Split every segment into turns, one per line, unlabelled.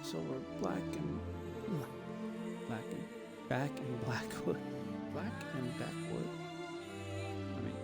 silver, black and back in Blackwood. Black and backwood. I mean,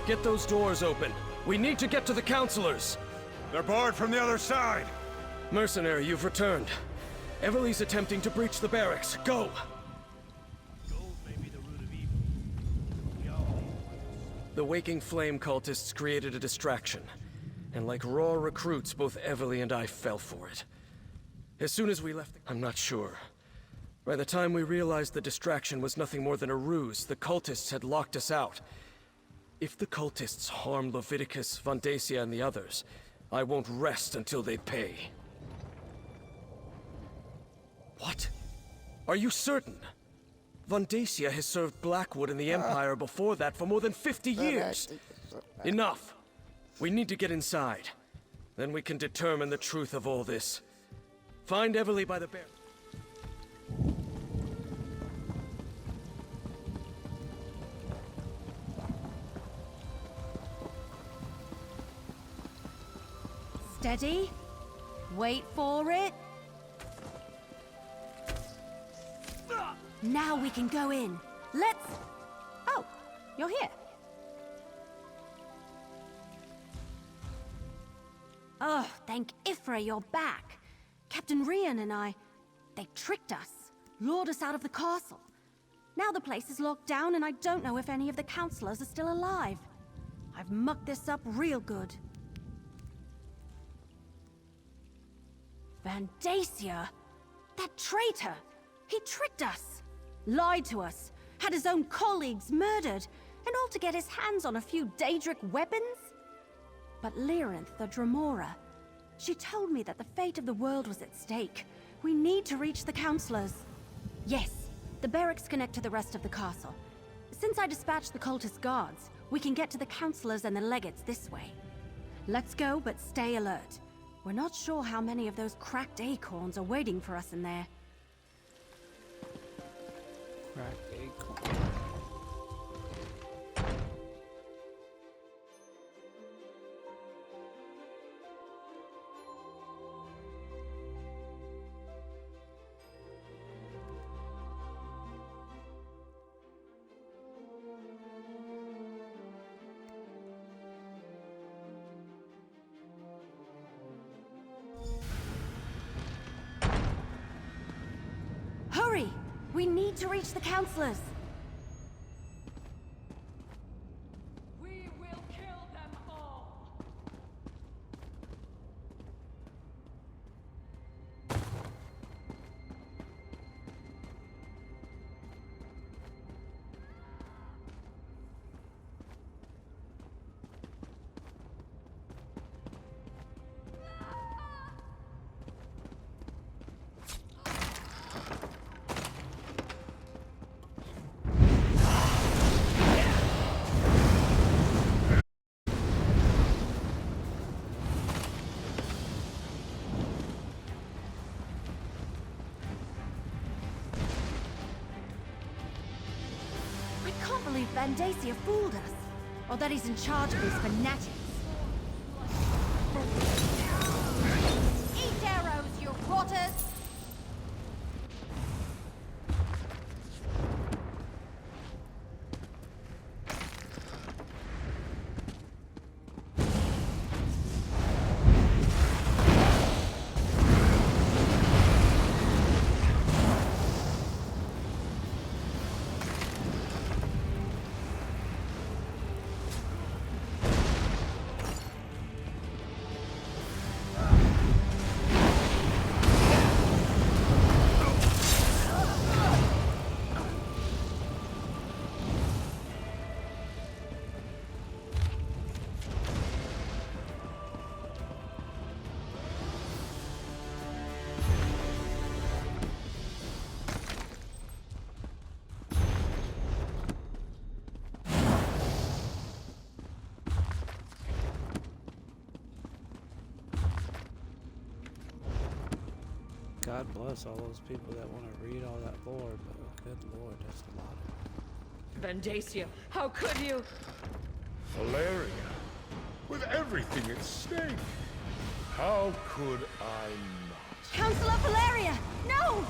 Get those doors open. We need to get to the counselors.
They're barred from the other side.
Mercenary, you've returned. Everly's attempting to breach the barracks. Go!
Gold may be the root of evil.
The Waking Flame cultists created a distraction. And like raw recruits, both Everly and I fell for it. As soon as we left, I'm not sure. By the time we realized the distraction was nothing more than a ruse, the cultists had locked us out. If the cultists harm Leviticus, Vandacia, and the others, I won't rest until they pay. What? Are you certain? Vandacia has served Blackwood and the Empire before that for more than 50 years. Enough. We need to get inside. Then we can determine the truth of all this. Find Everly by the bear.
Steady. Wait for it. Now we can go in. Let's... Oh, you're here. Oh, thank Ifra you're back. Captain Rian and I, they tricked us, lured us out of the castle. Now the place is locked down and I don't know if any of the counselors are still alive. I've mucked this up real good. Vandacia? That traitor! He tricked us! Lied to us! Had his own colleagues murdered! And all to get his hands on a few Daedric weapons? But Lyrinth, the Dremora, she told me that the fate of the world was at stake. We need to reach the counselors. Yes, the barracks connect to the rest of the castle. Since I dispatched the cultist guards, we can get to the counselors and the legates this way. Let's go, but stay alert. We're not sure how many of those cracked acorns are waiting for us in there.
cracked acorn.
Hurry! We need to reach the counselors!
We will kill them all!
I can't believe Vandacia fooled us. Or that he's in charge of these fanatics. Eat arrows, you rotters!
God bless all those people that want to read all that lore, but good lord, that's a lot of
Vendacia, how could you?
Valeria, with everything at stake, how could I not?
Council of Valeria! No!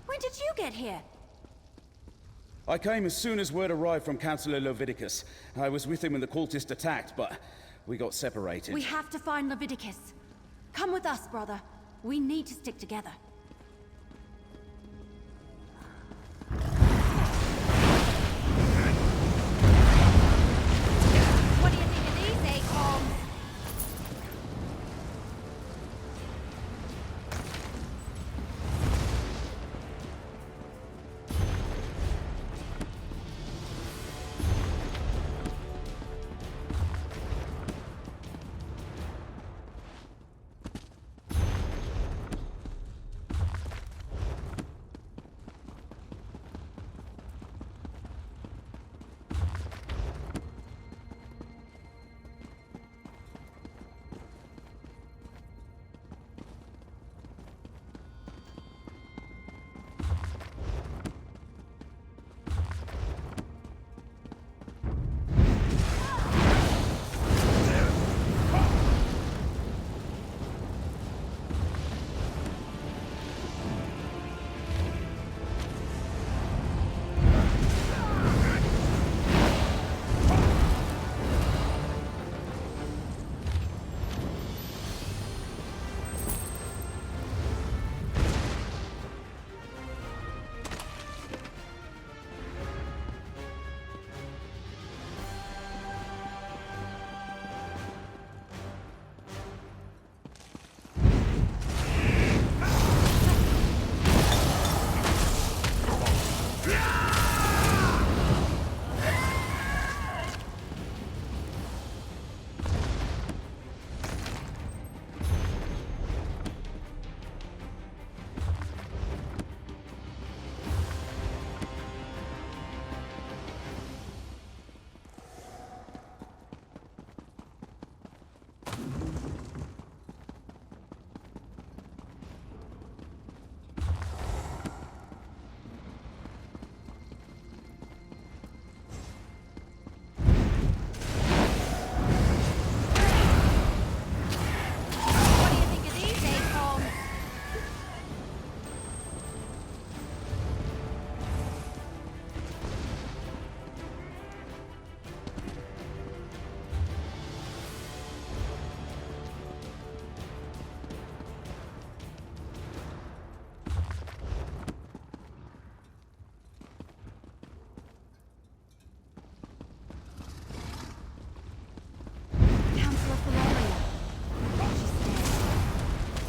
When did you get here?
I came as soon as word arrived from Councillor Leviticus. I was with him when the cultists attacked, but we got separated.
We have to find Leviticus. Come with us, brother. We need to stick together. What do you think of these acorns?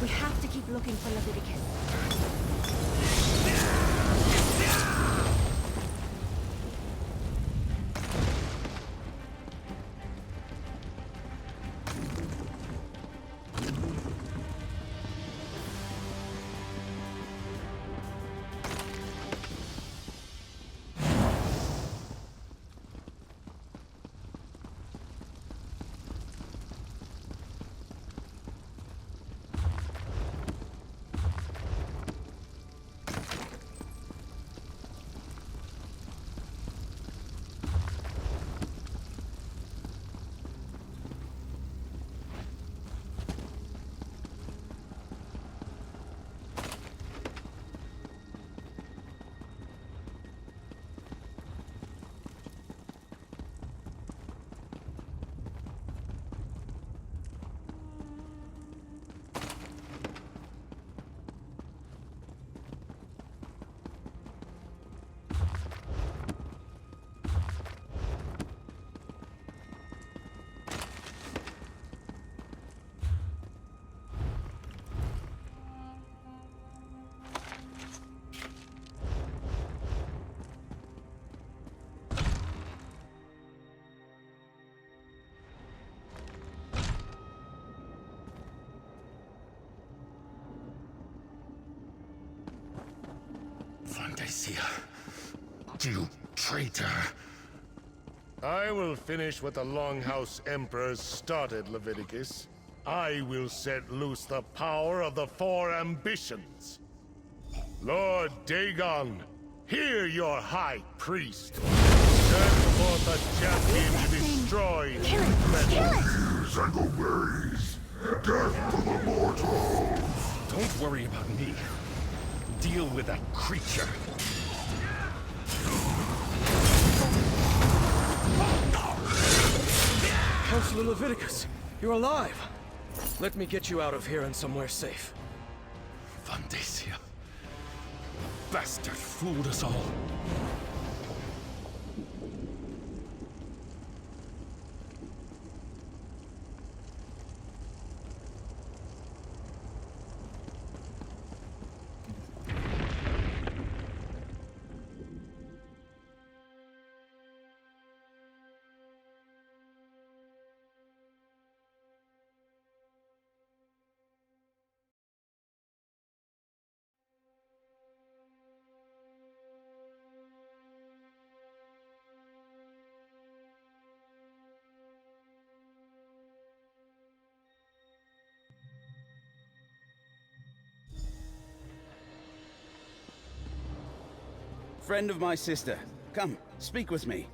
We have to keep looking for Leviticus.
Vandacia, you traitor. I will finish what the Longhouse Emperors started, Leviticus. I will set loose the power of the four ambitions. Lord Dagon, hear your high priest. Send forth a champion to destroy
Kill it! Kill it!
and the ways. Death to the mortals.
Don't worry about me. Deal with that creature.
Counselor Leviticus, you're alive. Let me get you out of here and somewhere safe.
Vandacia. Bastard fooled us all.
Friend of my sister, come, speak with me.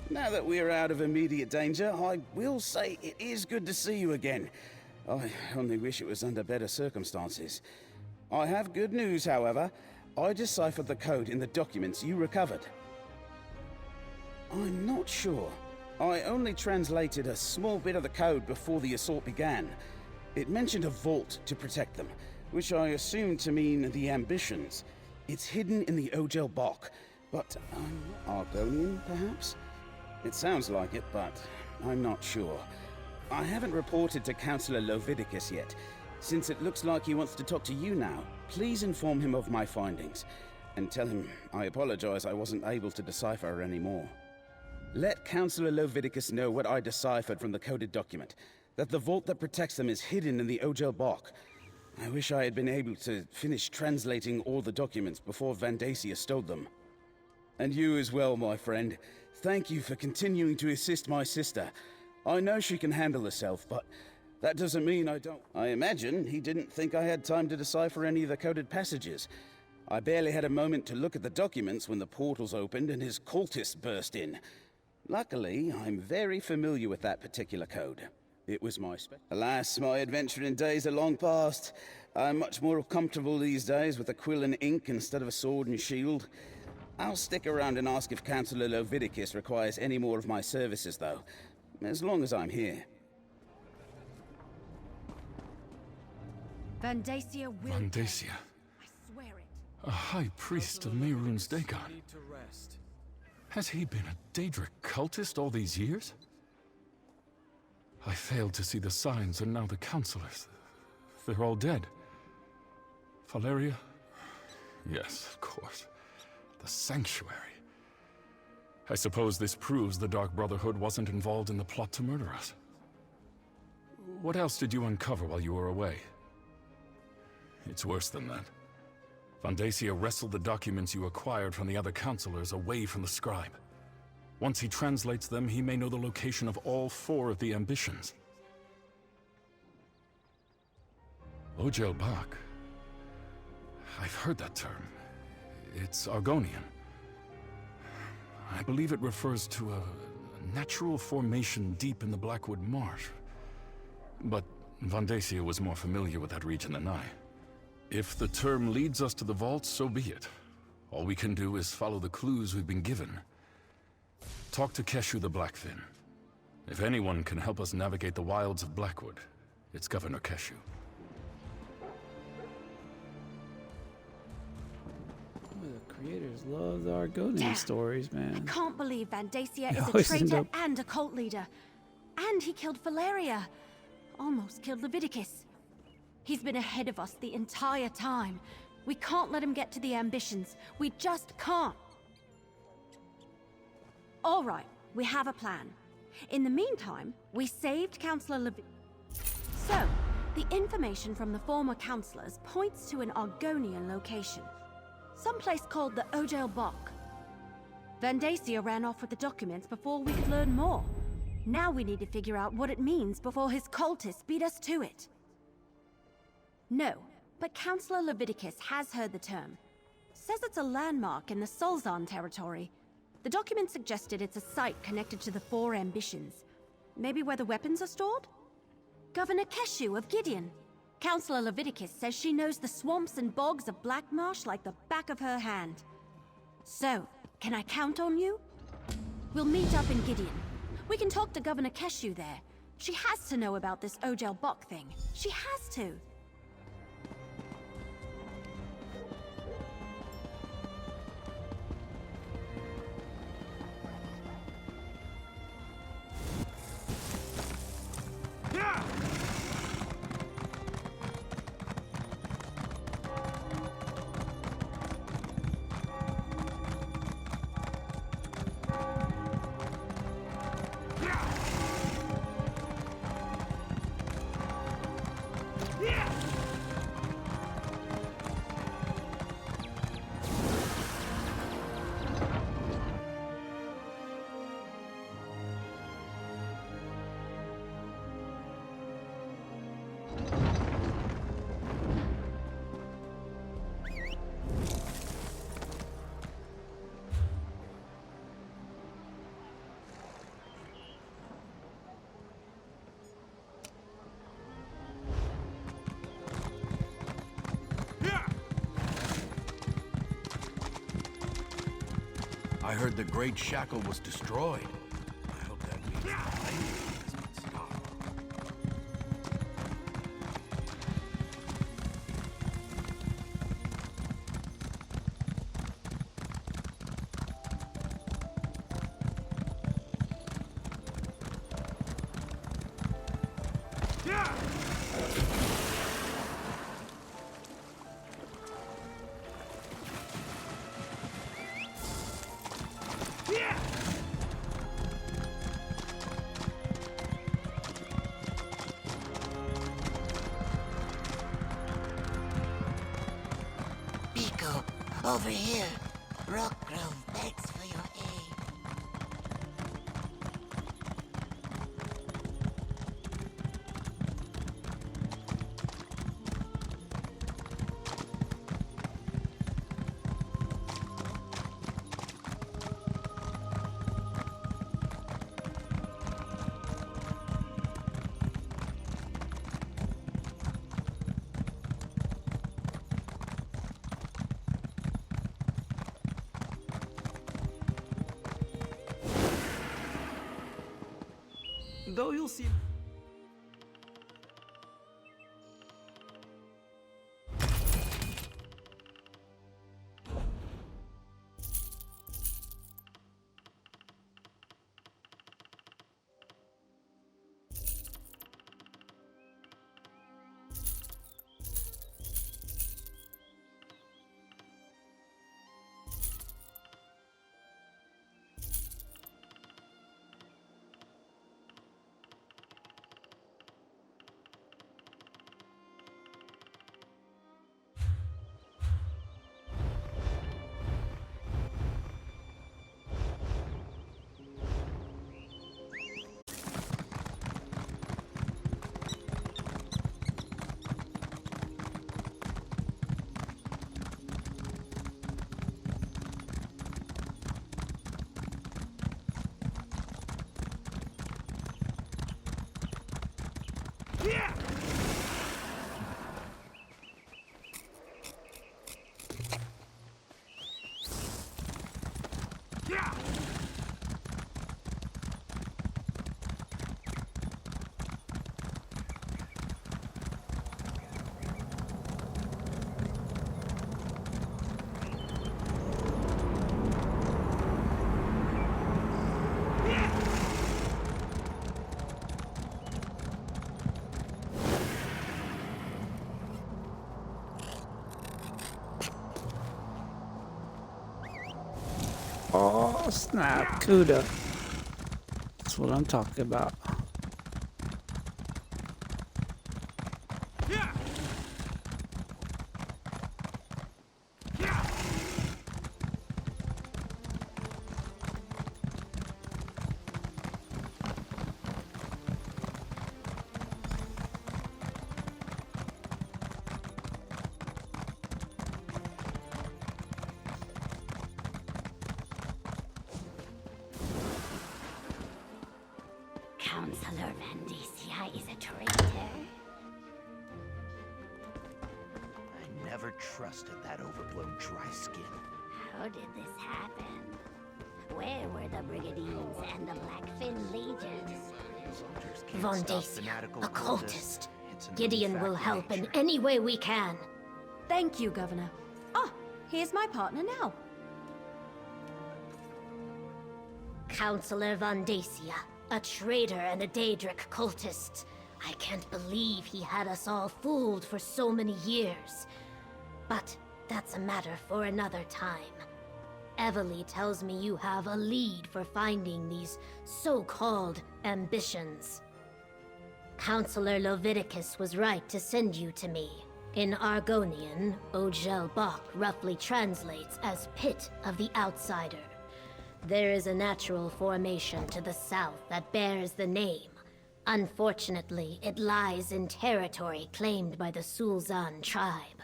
Now that we're out of immediate danger, I will say it is good to see you again. I only wish it was under better circumstances. I have good news, however. I deciphered the code in the documents you recovered. I'm not sure. I only translated a small bit of the code before the assault began. It mentioned a vault to protect them, which I assumed to mean the ambitions. It's hidden in the Ogel Bok, but Argonian, perhaps? It sounds like it, but I'm not sure. I haven't reported to Councillor Leviticus yet. Since it looks like he wants to talk to you now, please inform him of my findings, and tell him I apologize I wasn't able to decipher her anymore. Let Councillor Leviticus know what I deciphered from the coded document, that the vault that protects them is hidden in the Ogel Bok. I wish I had been able to finish translating all the documents before Vandacia stole them. And you as well, my friend. Thank you for continuing to assist my sister. I know she can handle herself, but that doesn't mean I don't. I imagine he didn't think I had time to decipher any of the coded passages. I barely had a moment to look at the documents when the portals opened and his cultists burst in. Luckily, I'm very familiar with that particular code. It was my Alas, my adventuring days are long past. I'm much more comfortable these days with a quill and ink instead of a sword and shield. I'll stick around and ask if Councillor Leviticus requires any more of my services, though. As long as I'm here.
Vandacia will...
Vandacia.
I swear it.
A high priest of Mehrunes Dagon.
Need to rest.
Has he been a Daedric cultist all these years? I failed to see the signs, and now the counselors. They're all dead. Valeria? Yes, of course. The Sanctuary. I suppose this proves the Dark Brotherhood wasn't involved in the plot to murder us. What else did you uncover while you were away? It's worse than that. Vandacia wrestled the documents you acquired from the other counselors away from the scribe. Once he translates them, he may know the location of all 4 of the ambitions. Ogel Bak. I've heard that term. It's Argonian. I believe it refers to a natural formation deep in the Blackwood marsh. But Vandacia was more familiar with that region than I. If the term leads us to the vault, so be it. All we can do is follow the clues we've been given. Talk to Keshu the Blackfin. If anyone can help us navigate the wilds of Blackwood, it's Governor Keshu.
The creators love the Argonian stories,
I
man.
can't believe Vandacia
They
is a
always end
traitor
up-
and a cult leader. And he killed Valeria. Almost killed Leviticus. He's been ahead of us the entire time. We can't let him get to the ambitions. We just can't. All right, we have a plan. In the meantime, we saved Councillor So, The information from the former counselors points to an Argonian location. Someplace called the Ojel Bok. Vandacia ran off with the documents before we could learn more. Now we need to figure out what it means before his cultists beat us to it. No, but Counselor Leviticus has heard the term. Says it's a landmark in the Solzan territory. The document suggested it's a site connected to the Four Ambitions. Maybe where the weapons are stored? Governor Keshu of Gideon. Counselor Leviticus says she knows the swamps and bogs of Blackmarsh like the back of her hand. So, can I count on you? We'll meet up in Gideon. We can talk to Governor Keshu there. She has to know about this Ojel Bok thing. She has to.
I heard the Great Shackle was destroyed. I hope that means the flame has been stopped.
Biko, over here. Rockgrove begs for your aid.
Though you'll see...
Oh, snap. Cuda. That's what I'm talking about.
Counselor Vandacia is a traitor.
I never trusted that overblown dry skin.
How did this happen? Where were the Brigandines and the Blackfin Legions?
Soldiers can't stop
Vandacia,
fanatical
a cultist.
It's in the
Gideon will
fact of
help in
nature.
any way we can.
Thank you, Governor. Ah, here's my partner now.
Counselor Vandacia, a traitor and a Daedric cultist. I can't believe he had us all fooled for so many years. But that's a matter for another time. Evely tells me you have a lead for finding these so-called ambitions. Counselor Leviticus was right to send you to me. In Argonian, Ogel Bach roughly translates as Pit of the Outsider. There is a natural formation to the south that bears the name. Unfortunately, it lies in territory claimed by the Sulzan tribe.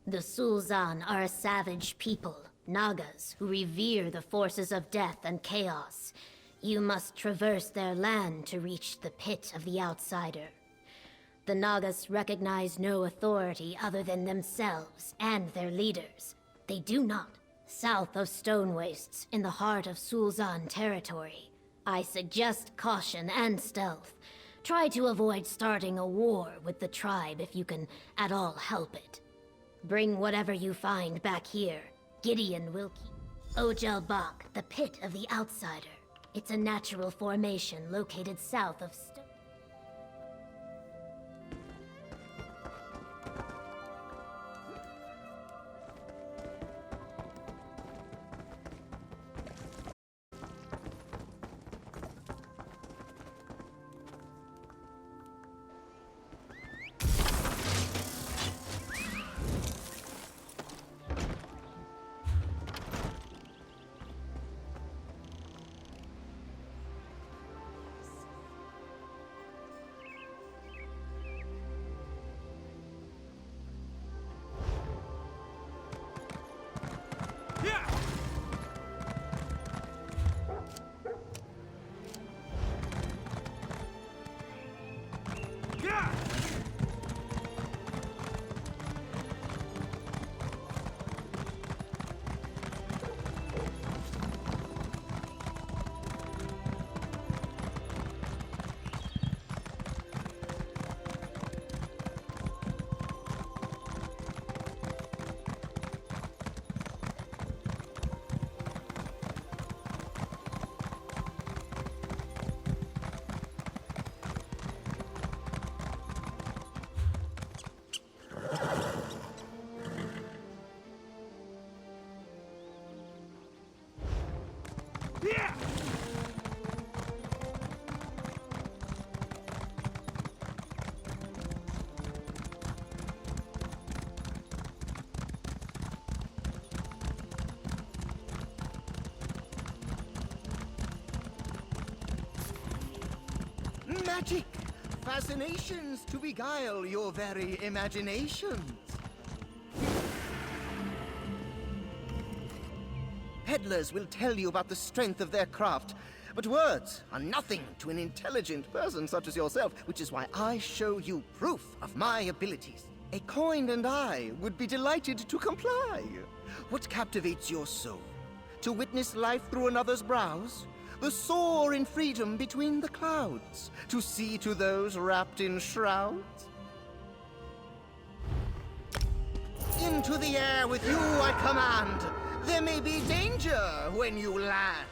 The Sulzan are a savage people, Nagas, who revere the forces of death and chaos. You must traverse their land to reach the Pit of the Outsider. The Nagas recognize no authority other than themselves and their leaders. They do not. South of Stone Wastes, in the heart of Sulzan territory. I suggest caution and stealth. Try to avoid starting a war with the tribe if you can at all help it. Bring whatever you find back here. Gideon will keep. Ogel Bach, the Pit of the Outsider. It's a natural formation located south of Stone.
Magic! Fascinations to beguile your very imaginations. Peddlers will tell you about the strength of their craft, but words are nothing to an intelligent person such as yourself, which is why I show you proof of my abilities. A coin and I would be delighted to comply. What captivates your soul? To witness life through another's brows? The soar in freedom between the clouds? To see to those wrapped in shrouds? Into the air with you I command! There may be danger when you land!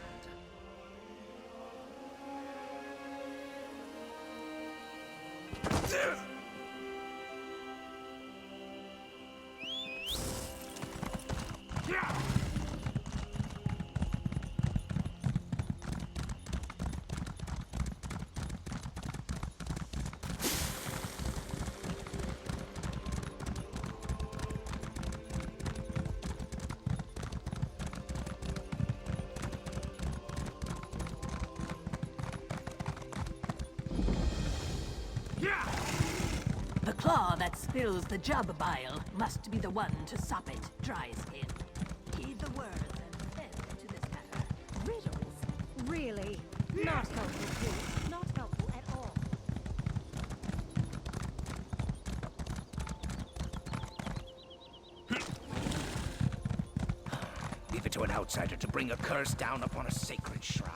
The claw that spills the jub bile must be the one to sop it, dry skin. Heed the words and fend to this matter.
Riddles? Really? Not helpful, please.
to an outsider to bring a curse down upon a sacred shrine.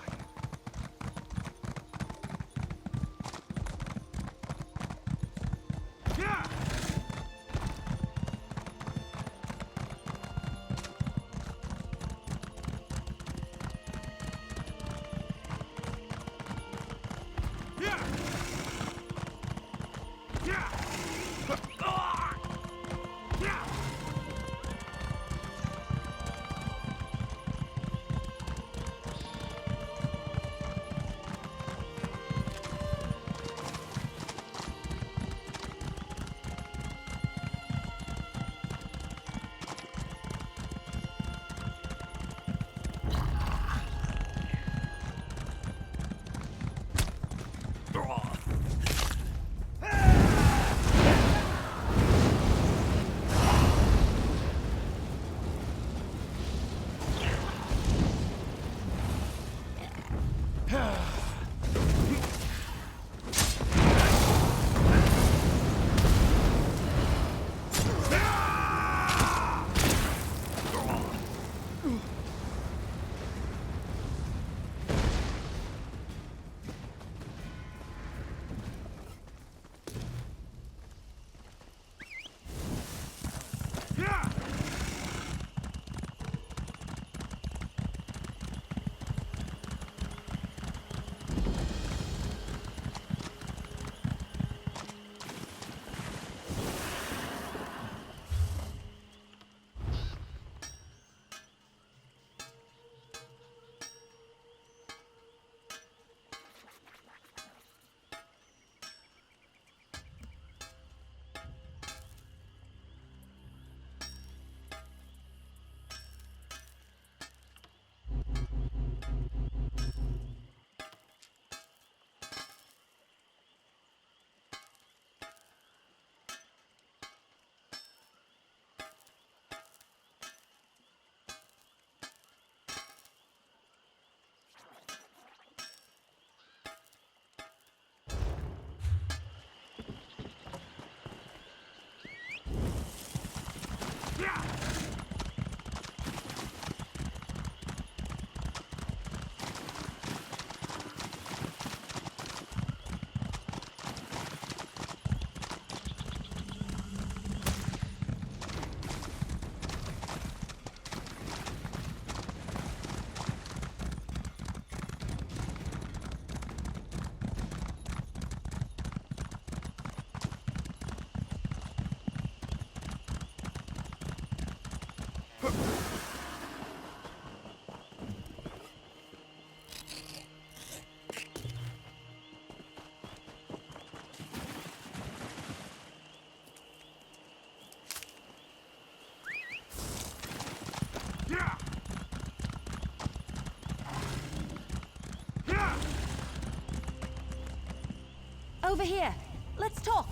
Over here. Let's talk.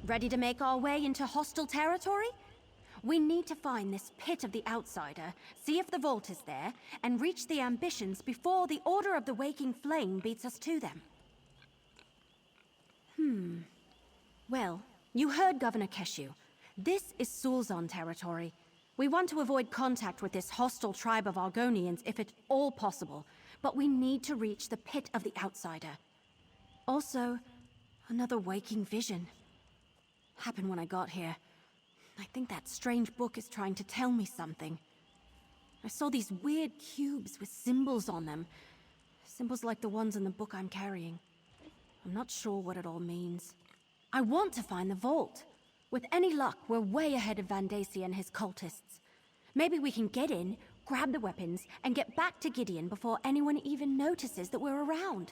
Ready to make our way into hostile territory? We need to find this pit of the outsider, see if the vault is there, and reach the ambitions before the Order of the Waking Flame beats us to them. Well, you heard Governor Keshu. This is Sulzon territory. We want to avoid contact with this hostile tribe of Argonians if at all possible, but we need to reach the pit of the outsider. Also, another waking vision. Happened when I got here. I think that strange book is trying to tell me something. I saw these weird cubes with symbols on them. Symbols like the ones in the book I'm carrying. I'm not sure what it all means. I want to find the vault. With any luck, we're way ahead of Vandasi and his cultists. Maybe we can get in, grab the weapons, and get back to Gideon before anyone even notices that we're around.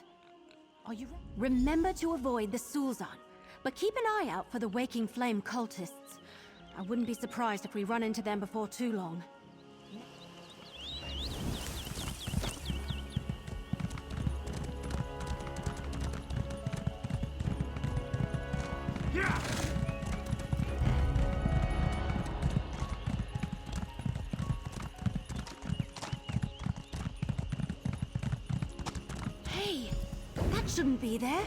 Are you ready? Remember to avoid the Sulzon, but keep an eye out for the Waking Flame cultists. I wouldn't be surprised if we run into them before too long. Hey, that shouldn't be there.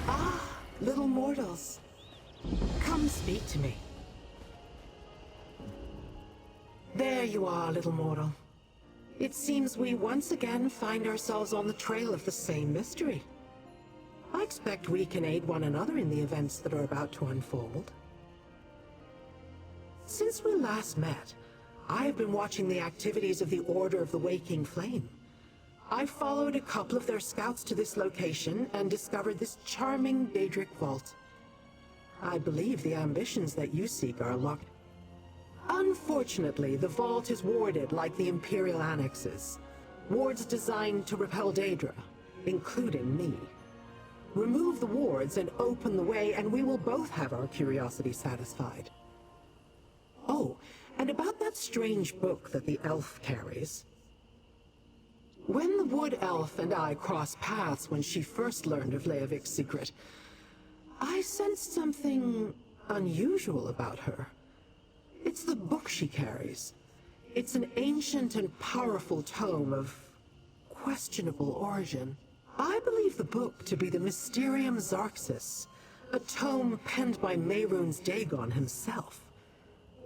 Ah, little mortals. Come speak to me. There you are, little mortal. It seems we once again find ourselves on the trail of the same mystery. I expect we can aid one another in the events that are about to unfold. Since we last met, I have been watching the activities of the Order of the Waking Flame. I followed a couple of their scouts to this location and discovered this charming Daedric vault. I believe the ambitions that you seek are locked. Unfortunately, the vault is warded like the Imperial Annexes. Wards designed to repel Daedra, including me. Remove the wards and open the way, and we will both have our curiosity satisfied. Oh, and about that strange book that the elf carries. When the wood elf and I crossed paths when she first learned of Leovik's secret, I sensed something unusual about her. It's the book she carries. It's an ancient and powerful tome of questionable origin. I believe the book to be the Mysterium Xarxis, a tome penned by Mehrunes Dagon himself.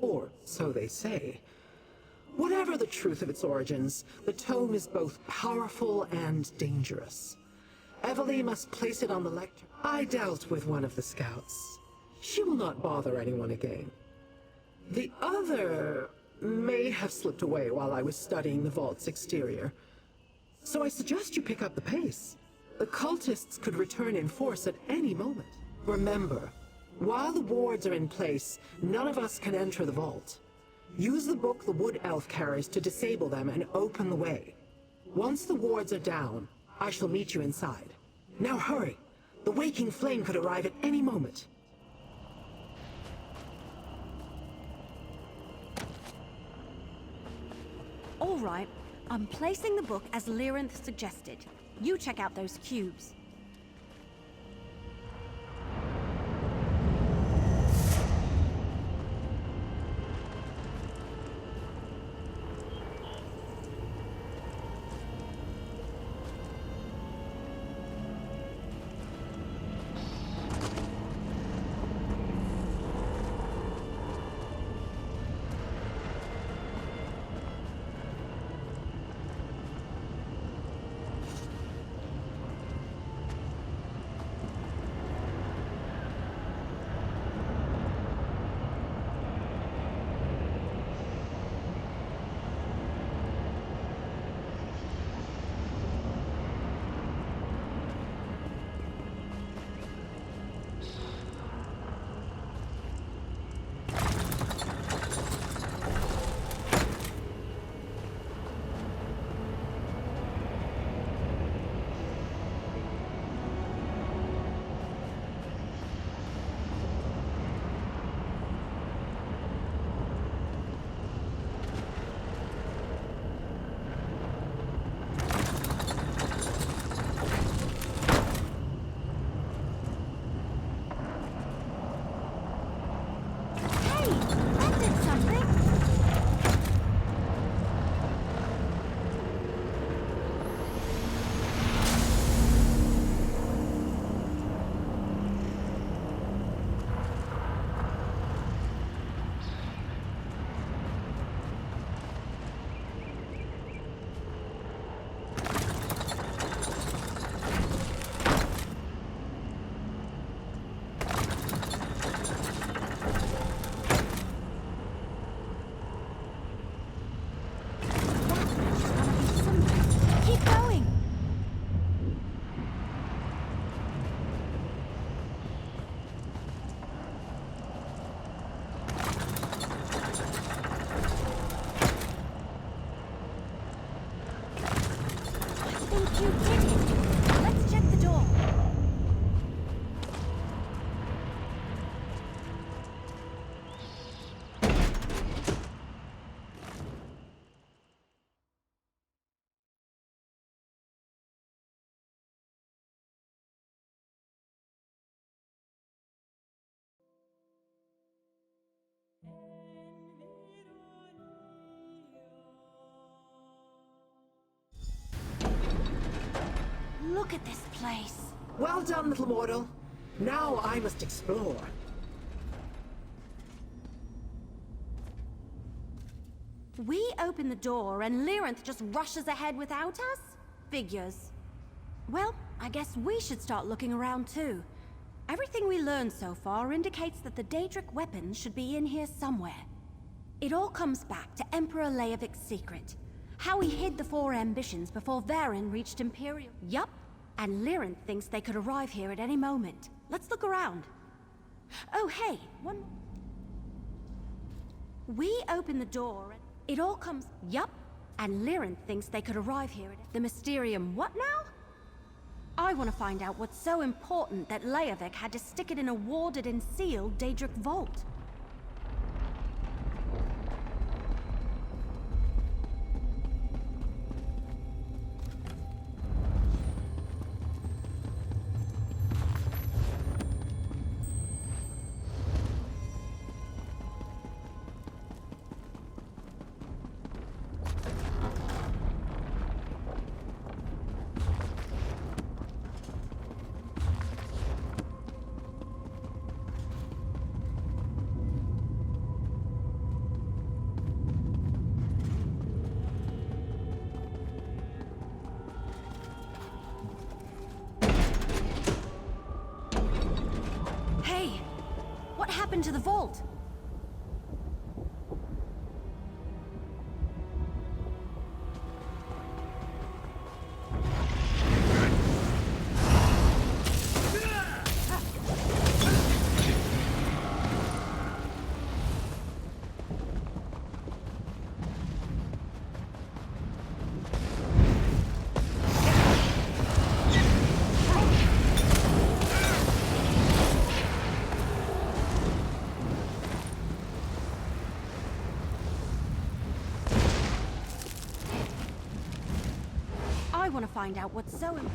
Or so they say. Whatever the truth of its origins, the tome is both powerful and dangerous. Evely must place it on the lectern. I dealt with one of the scouts. She will not bother anyone again. The other may have slipped away while I was studying the vault's exterior. So I suggest you pick up the pace. The cultists could return in force at any moment. Remember, while the wards are in place, none of us can enter the vault. Use the book the wood elf carries to disable them and open the way. Once the wards are down, I shall meet you inside. Now hurry. The waking flame could arrive at any moment.
All right, I'm placing the book as Lyrinth suggested. You check out those cubes. Look at this place.
Well done, little mortal. Now I must explore.
We open the door and Lyranth just rushes ahead without us? Figures. Well, I guess we should start looking around too. Everything we learned so far indicates that the Daedric weapons should be in here somewhere. It all comes back to Emperor Leovic's secret. How he hid the four ambitions before Varen reached Imperial. Yup, and Lyranth thinks they could arrive here at any moment. Let's look around. Oh hey, one more. We open the door and it all comes... Yup, and Lyranth thinks they could arrive here at... The Mysterium what now? I want to find out what's so important that Leovic had to stick it in a warded and sealed Daedric vault. What happened to the vault? I want to find out what's so important.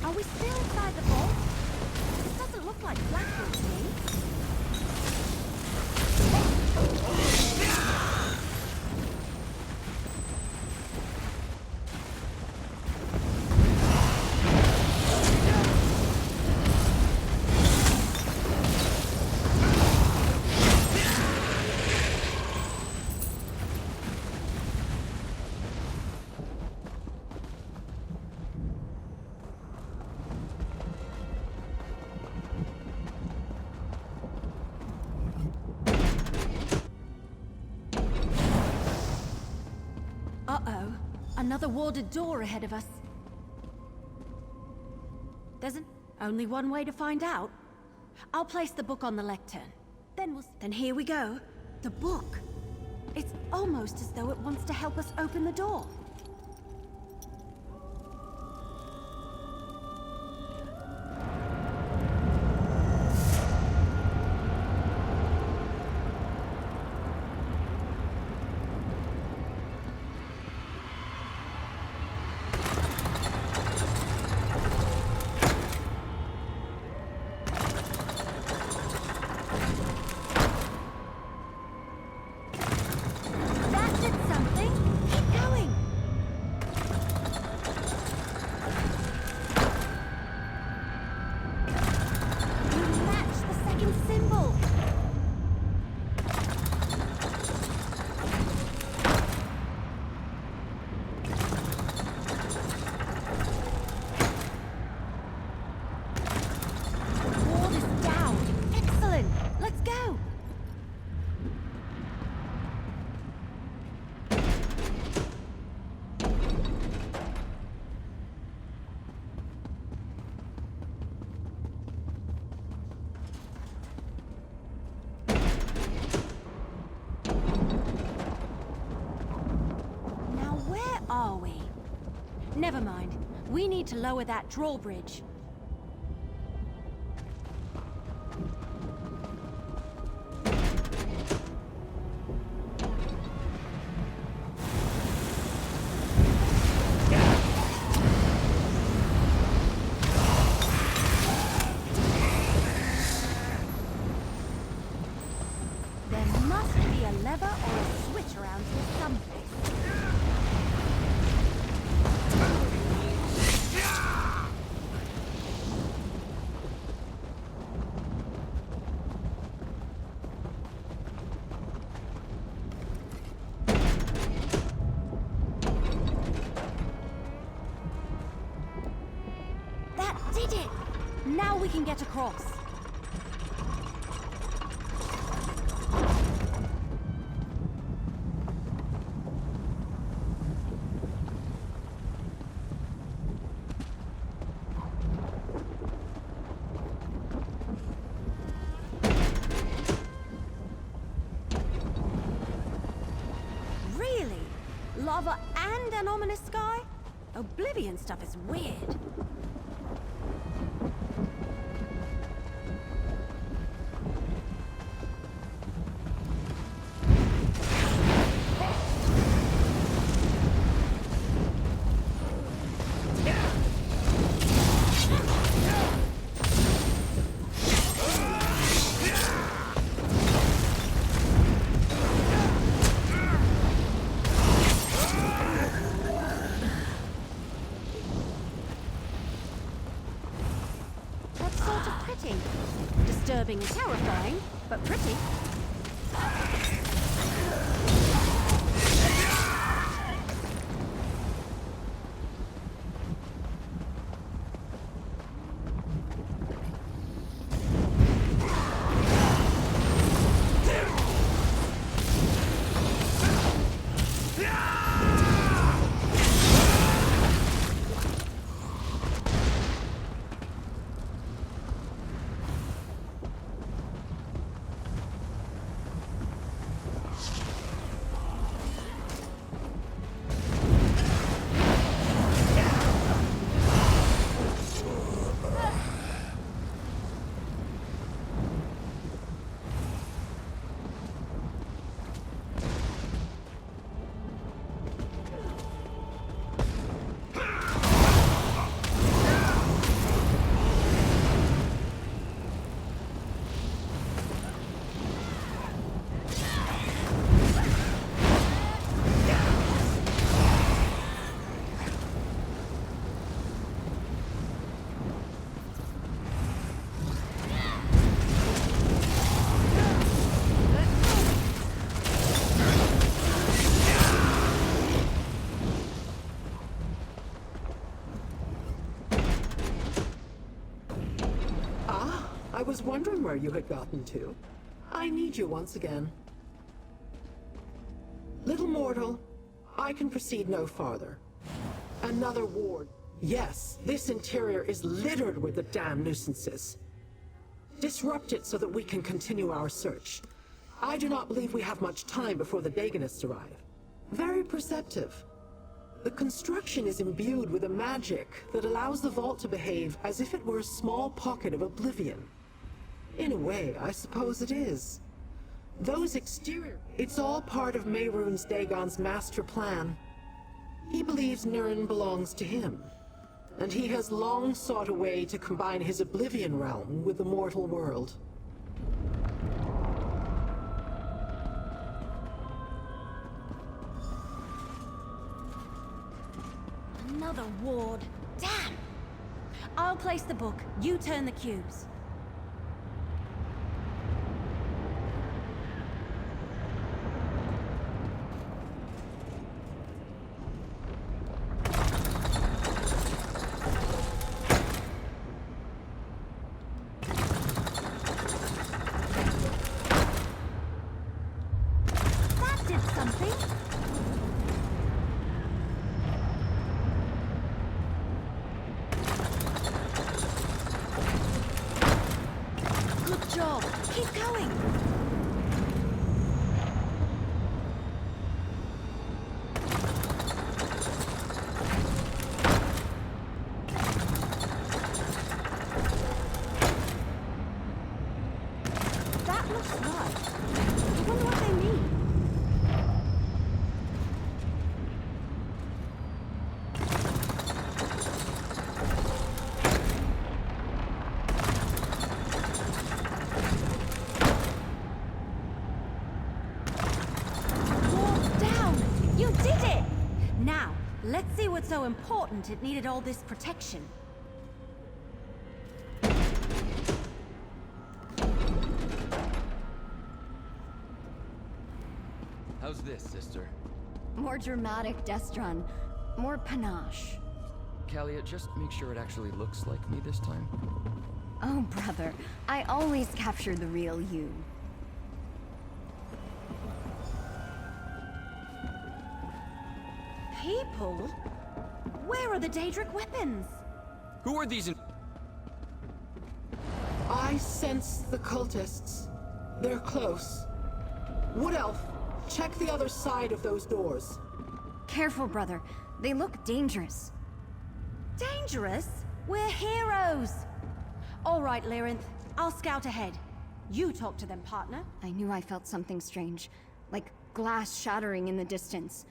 Are we still inside the vault? This doesn't look like Blackwood to me. Uh-oh. Another warded door ahead of us. There's only one way to find out. I'll place the book on the lectern. Then here we go. The book. It's almost as though it wants to help us open the door. That did something! Keep going! Never mind. We need to lower that drawbridge. There must be a lever or a switch around here someplace. That did it! Now we can get across. Really? Lava and an ominous sky? Oblivion stuff is weird. That's sort of pretty. Disturbing and terrifying, but pretty.
I was wondering where you had gotten to. I need you once again. Little mortal, I can proceed no farther. Another ward. Yes, this interior is littered with the damn nuisances. Disrupt it so that we can continue our search. I do not believe we have much time before the Daganists arrive. Very perceptive. The construction is imbued with a magic that allows the vault to behave as if it were a small pocket of oblivion. In a way, I suppose it is. Those exterior... It's all part of Mehrunes Dagon's master plan. He believes Nirn belongs to him, and he has long sought a way to combine his Oblivion realm with the mortal world.
Another ward. Damn! I'll place the book. You turn the cubes. That did something. Good job. Keep going. did it! Now, let's see what's so important it needed all this protection.
How's this, sister?
More dramatic, Destron. More panache.
Kalia, just make sure it actually looks like me this time.
Oh, brother. I always capture the real you. People? Where are the Daedric weapons?
Who are these
I sense the cultists. They're close. Wood Elf, check the other side of those doors.
Careful, brother. They look dangerous. Dangerous? We're heroes! All right, Lyrinth. I'll scout ahead. You talk to them, partner. I knew I felt something strange. Like glass shattering in the distance.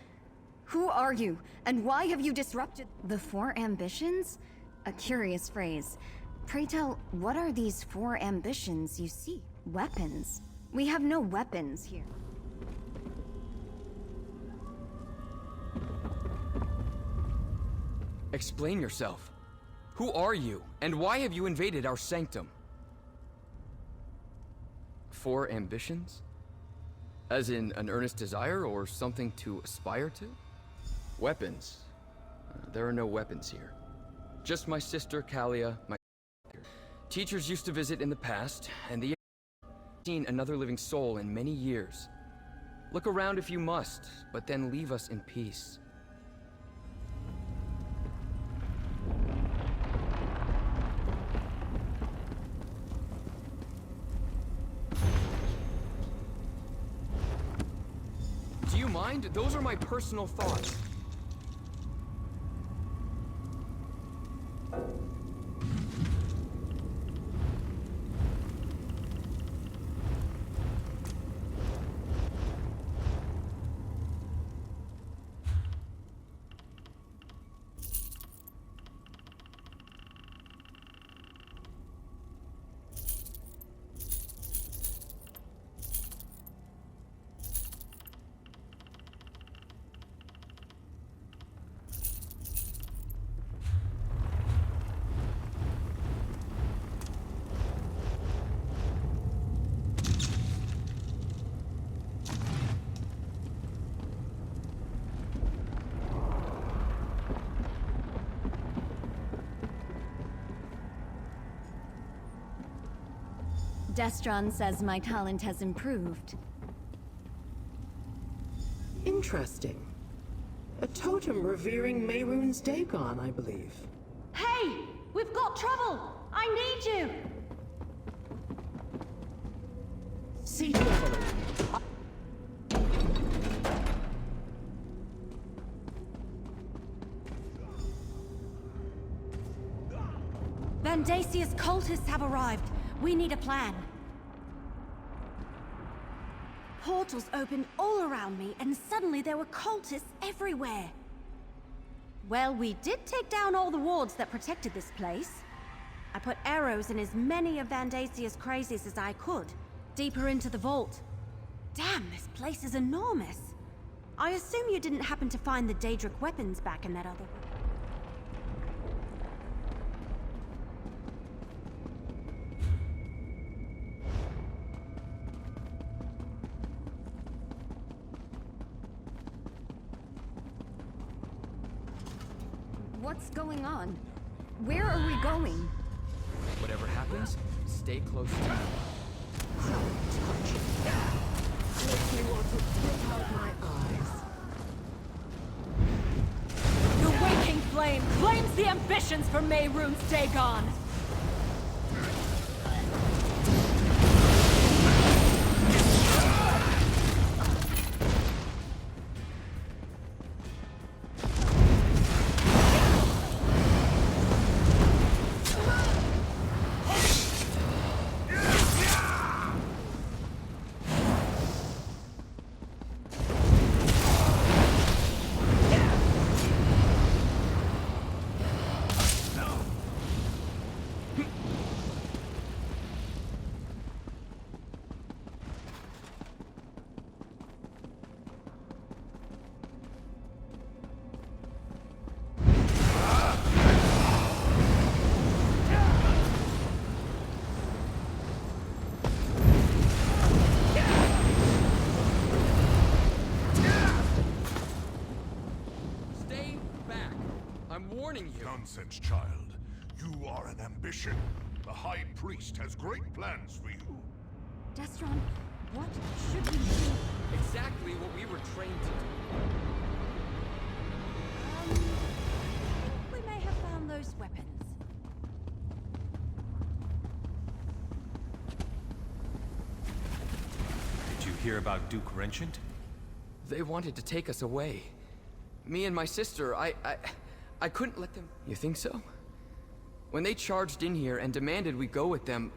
Who are you? And why have you disrupted— The Four Ambitions? A curious phrase. Pray tell, what are these four ambitions you see? Weapons? We have no weapons here.
Explain yourself. Who are you, and why have you invaded our sanctum? Four ambitions? As in an earnest desire, or something to aspire to? Weapons? There are no weapons here. Just my sister, Kalia, my teachers used to visit in the past, and the seen another living soul in many years. Look around if you must, but then leave us in peace. Do you mind? Those are my personal thoughts.
Destron says my talent has improved.
Interesting. A totem revering Mehrunes Dagon, I believe.
Hey! We've got trouble! I need you!
See to Evelyn.
Vandasia's cultists have arrived. We need a plan. Portals opened all around me, and suddenly there were cultists everywhere. Well, we did take down all the wards that protected this place. I put arrows in as many of Vandasia's crazies as I could, deeper into the vault. Damn, this place is enormous. I assume you didn't happen to find the Daedric weapons back in that other... What's going on? Where are we going?
Whatever happens, stay close to me.
Makes me want to rip out my eyes.
The waking flame claims the ambitions for Mehrunes Dagon!
you.
Nonsense, child. You are an ambition. The High Priest has great plans for you.
Destron, what should we do?
Exactly what we were trained to do.
I think we may have found those weapons.
Did you hear about Duke Wrenchant?
They wanted to take us away. Me and my sister, I couldn't let them... You think so? When they charged in here and demanded we go with them,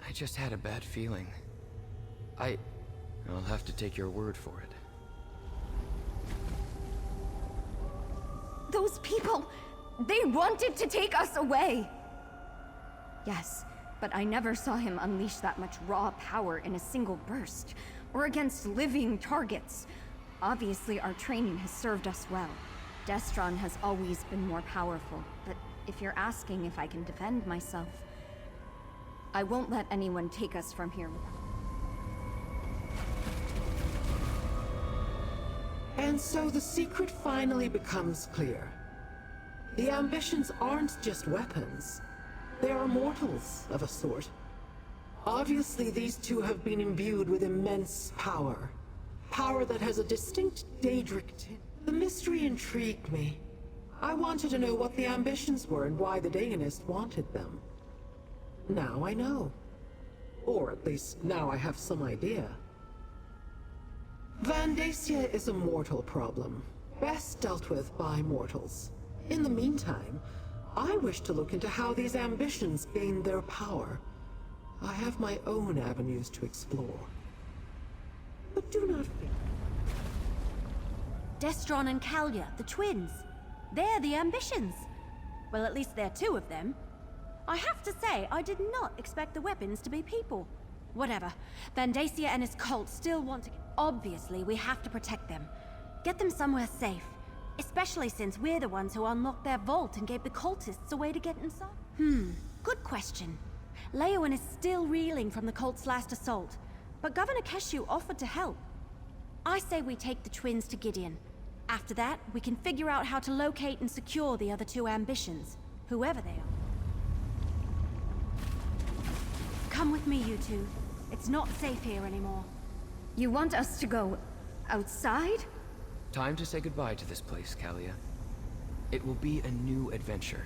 I just had a bad feeling. I'll have to take your word for it.
Those people, they wanted to take us away. Yes, but I never saw him unleash that much raw power in a single burst, or against living targets. Obviously, our training has served us well. Destron has always been more powerful, but if you're asking if I can defend myself, I won't let anyone take us from here without...
And so the secret finally becomes clear. The ambitions aren't just weapons. They are mortals of a sort. Obviously, these two have been imbued with immense power. Power that has a distinct Daedric tint. The mystery intrigued me. I wanted to know what the ambitions were and why the Dagonist wanted them. Now I know. Or at least, now I have some idea. Vandacia is a mortal problem, best dealt with by mortals. In the meantime, I wish to look into how these ambitions gain their power. I have my own avenues to explore. But do not fear.
Destron and Kalia, the twins. They're the ambitions. Well, at least there are two of them. I have to say, I did not expect the weapons to be people. Whatever. Vandacia and his cult still want to... Obviously, we have to protect them. Get them somewhere safe. Especially since we're the ones who unlocked their vault and gave the cultists a way to get inside. Good question. Leowen is still reeling from the cult's last assault, but Governor Keshu offered to help. I say we take the twins to Gideon. After that, we can figure out how to locate and secure the other two ambitions, whoever they are. Come with me, you two. It's not safe here anymore. You want us to go outside?
Time to say goodbye to this place, Kalia. It will be a new adventure.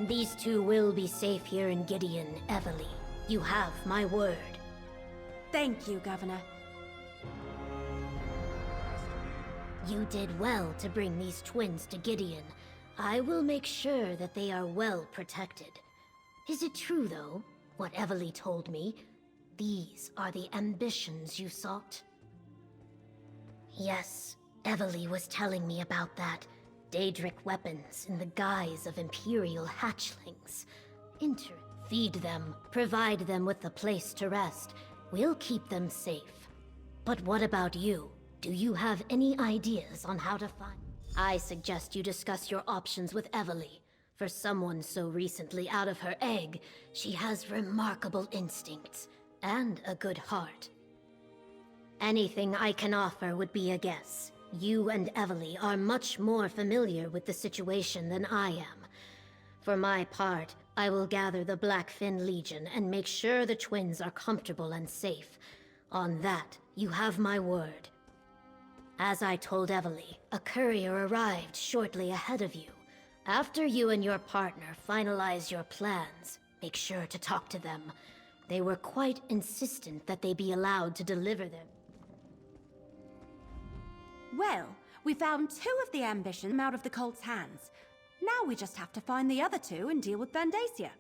These two will be safe here in Gideon, Evely. You have my word.
Thank you, Governor.
You did well to bring these twins to Gideon. I will make sure that they are well protected. Is it true, though, what Evely told me? These are the ambitions you sought? Yes, Evely was telling me about that. Daedric weapons in the guise of Imperial hatchlings. Feed them, provide them with a place to rest. We'll keep them safe. But what about you? Do you have any ideas on how to find... I suggest you discuss your options with Evely. For someone so recently out of her egg, she has remarkable instincts and a good heart. Anything I can offer would be a guess. You and Evely are much more familiar with the situation than I am. For my part, I will gather the Blackfin Legion and make sure the twins are comfortable and safe. On that, you have my word. As I told Evely, a courier arrived shortly ahead of you. After you and your partner finalize your plans, make sure to talk to them. They were quite insistent that they be allowed to deliver them.
Well, we found 2 of the ambitions out of the cult's hands. Now we just have to find the other 2 and deal with Vandacia.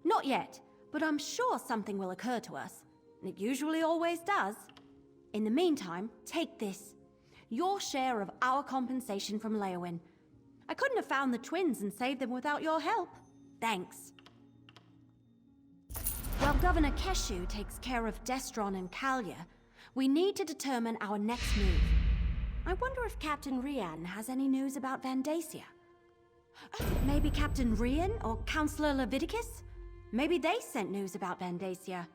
Not yet, but I'm sure something will occur to us. It usually always does. In the meantime, take this. Your share of our compensation from Leowyn. I couldn't have found the twins and saved them without your help. Thanks. While Governor Keshu takes care of Destron and Kalia, we need to determine our next move. I wonder if Captain Rian has any news about Vandacia. Maybe Captain Rian or Councillor Leviticus? Maybe they sent news about Vandacia.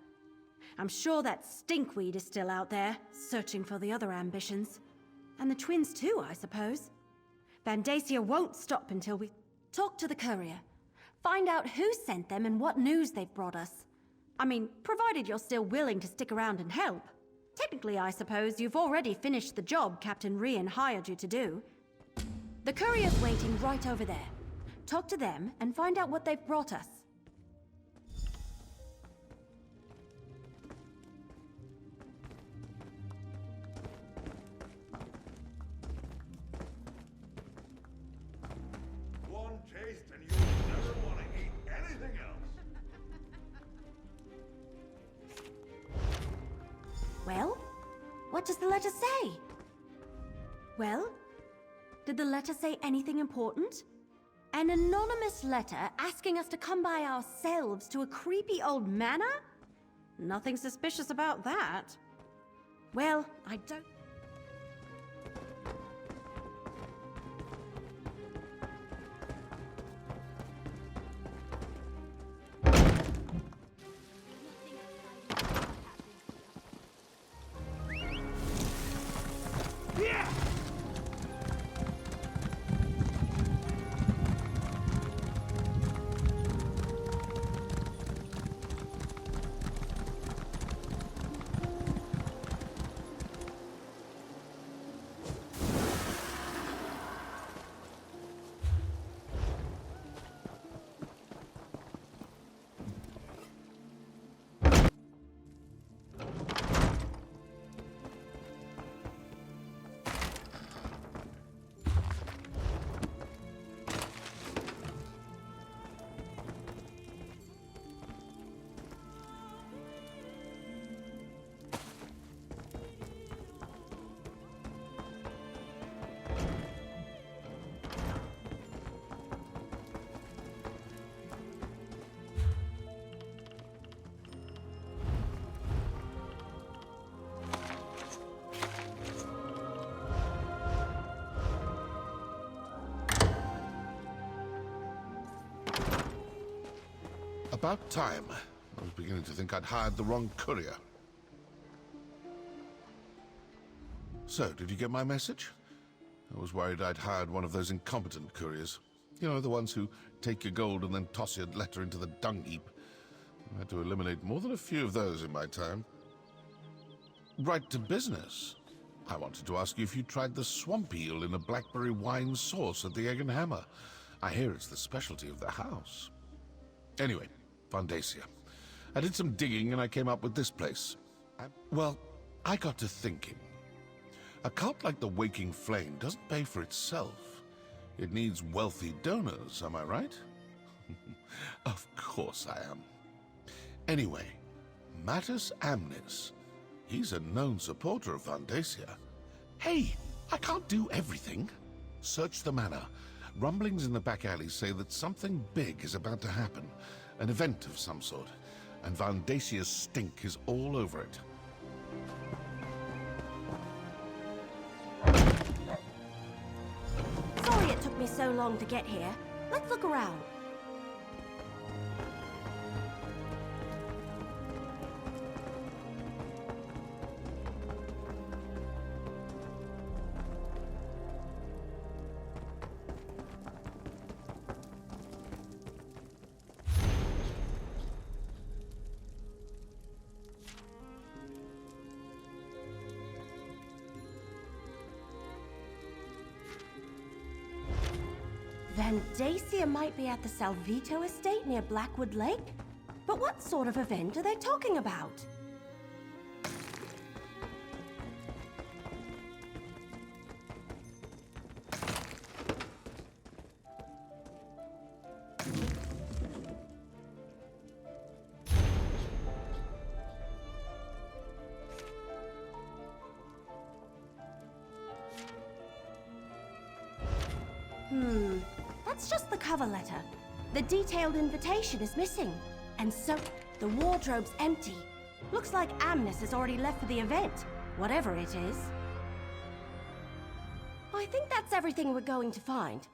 I'm sure that stinkweed is still out there, searching for the other ambitions. And the twins too, I suppose. Vandacia won't stop until we talk to the courier. Find out who sent them and what news they've brought us. I mean, provided you're still willing to stick around and help. Technically, I suppose you've already finished the job Captain Rian hired you to do. The courier's waiting right over there. Talk to them and find out what they've brought us.
One taste and you'll never want to eat anything else.
Well, what does the letter say? Well, did the letter say anything important? An anonymous letter asking us to come by ourselves to a creepy old manor? Nothing suspicious about that. Well, I don't...
About time. I was beginning to think I'd hired the wrong courier. So, did you get my message? I was worried I'd hired one of those incompetent couriers. You know, the ones who take your gold and then toss your letter into the dung heap. I had to eliminate more than a few of those in my time. Right to business. I wanted to ask you if you tried the swamp eel in a blackberry wine sauce at the Egg and Hammer. I hear it's the specialty of the house. Anyway, Vandacia. I did some digging and I came up with this place. Well, I got to thinking. A cult like the Waking Flame doesn't pay for itself. It needs wealthy donors, am I right? Of course I am. Anyway, Mattus Amnis. He's a known supporter of Vandacia. Hey, I can't do everything. Search the manor. Rumblings in the back alley say that something big is about to happen. An event of some sort. And Vandacia's stink is all over it.
Sorry it took me so long to get here. Let's look around. Vandacia might be at the Salvito estate near Blackwood Lake? But what sort of event are they talking about? That's just the cover letter. The detailed invitation is missing. And so, the wardrobe's empty. Looks like Amnis has already left for the event, whatever it is. I think that's everything we're going to find.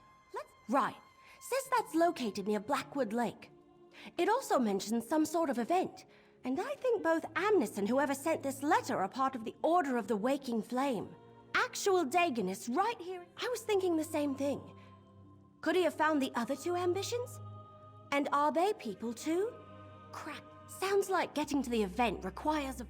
Right. Says that's located near Blackwood Lake. It also mentions some sort of event. And I think both Amnis and whoever sent this letter are part of the Order of the Waking Flame. Actual Dagonists right here. I was thinking the same thing. Could he have found the other two ambitions? And are they people too? Crap. Sounds like getting to the event requires a...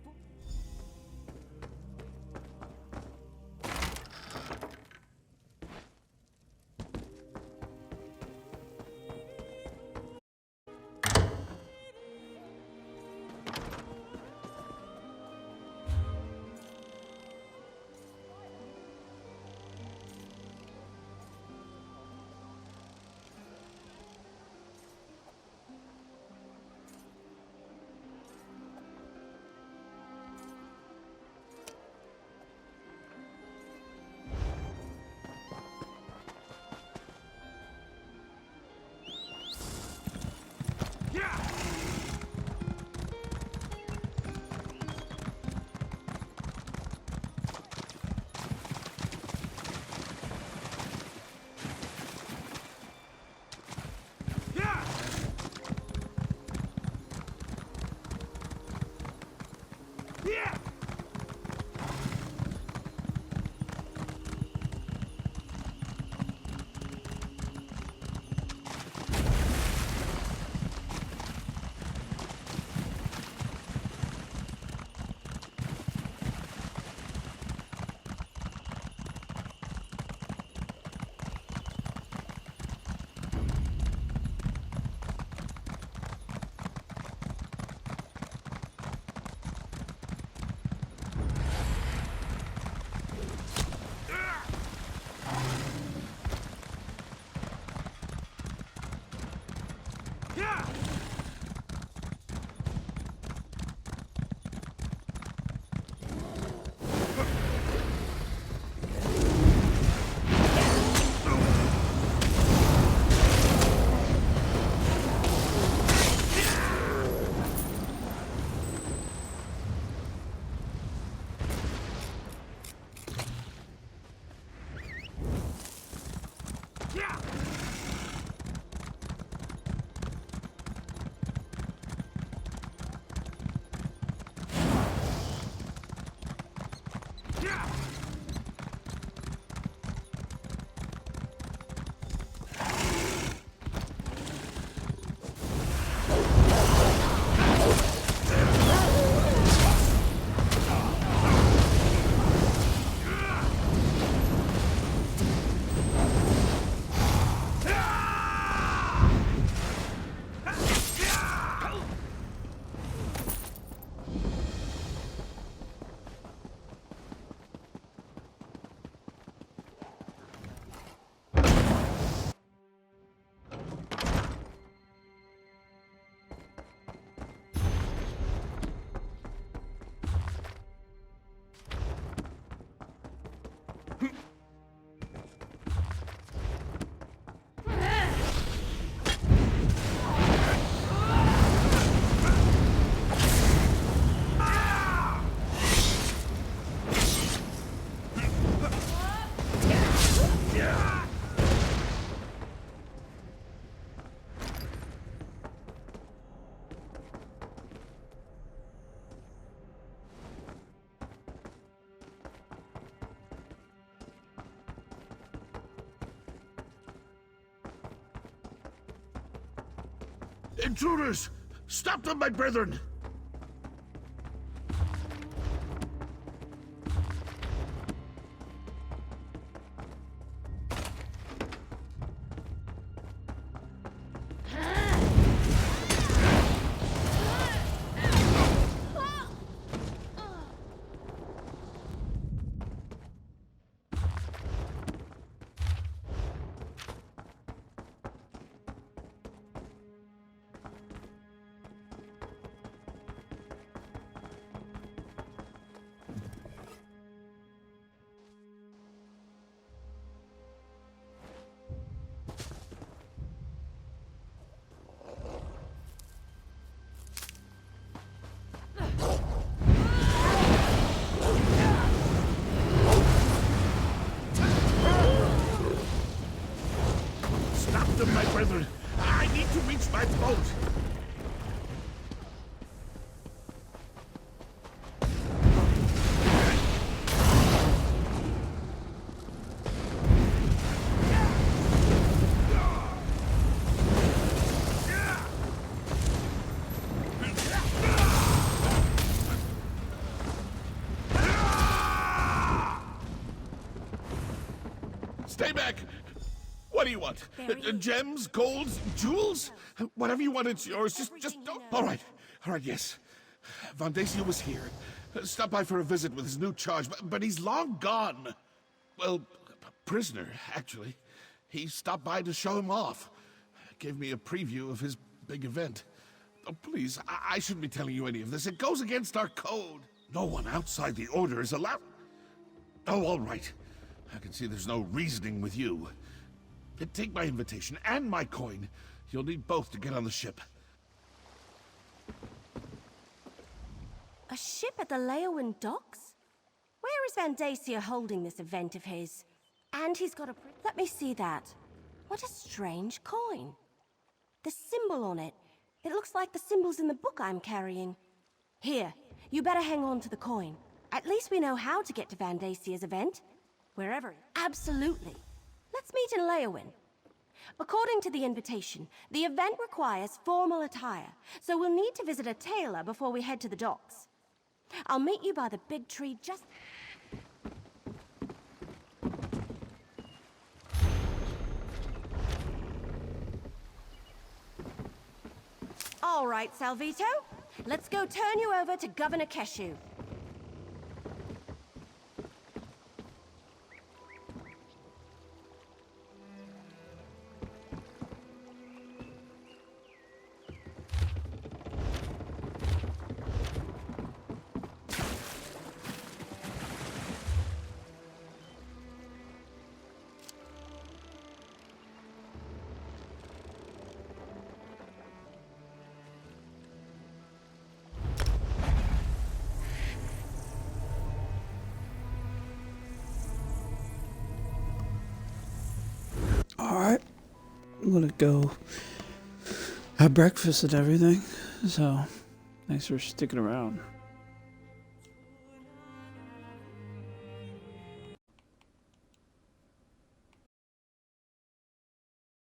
Intruders! Stop them, my brethren! Stop them, my brethren! I need to reach my boat! Stay back! What do you want? Gems, golds, jewels? Whatever you want, it's yours. Just don't... All right, yes. Vandacia was here. Stopped by for a visit with his new charge, but he's long gone. Well, prisoner, actually. He stopped by to show him off. Gave me a preview of his big event. Oh, please, I shouldn't be telling you any of this. It goes against our code. No one outside the Order is allowed... Oh, all right. I can see there's no reasoning with you. Take my invitation and my coin. You'll need both to get on the ship.
A ship at the Leowin docks? Where is Vandacia holding this event of his? And he's got a... Let me see that. What a strange coin. The symbol on it. It looks like the symbols in the book I'm carrying. Here, you better hang on to the coin. At least we know how to get to Vandacia's event. Wherever. Absolutely. Let's meet in Leowin. According to the invitation, the event requires formal attire, so we'll need to visit a tailor before we head to the docks. I'll meet you by the big tree just... All right, Salvito. Let's go turn you over to Governor Keshu.
Alright, I'm gonna go have breakfast and everything, so thanks for sticking around.